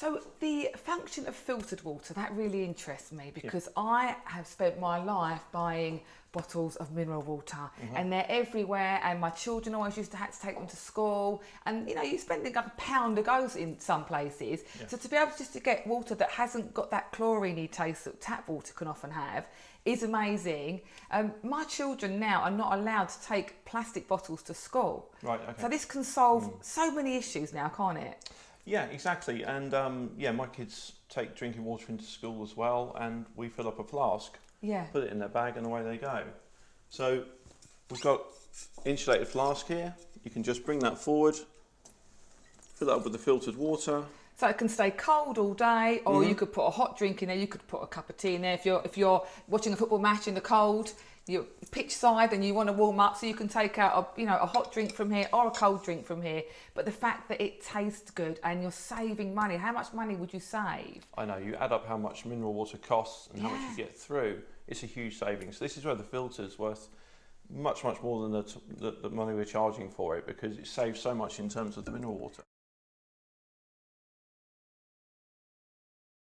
So the function of filtered water, that really interests me because I have spent my life buying bottles of mineral water and they're everywhere, and my children always used to have to take them to school, and you know, you spend like a pound a go in some places. So to be able just to get water that hasn't got that chlorine taste that tap water can often have is amazing. My children now are not allowed to take plastic bottles to school. Right, okay. So this can solve so many issues now, can't it? Yeah, exactly. And yeah, my kids take drinking water into school as well, and we fill up a flask, put it in their bag, and away they go. So we've got insulated flask here. You can just bring that forward, fill it up with the filtered water. So it can stay cold all day, or you could put a hot drink in there. You could put a cup of tea in there. If you're watching a football match in the cold, you're pitch side and you want to warm up, so you can take out a hot drink from here or a cold drink from here. But the fact that it tastes good and you're saving money, how much money would you save? I know, you add up how much mineral water costs and how much you get through, it's a huge savings. So this is where the filter's worth much more than the money we're charging for it, because it saves so much in terms of the mineral water.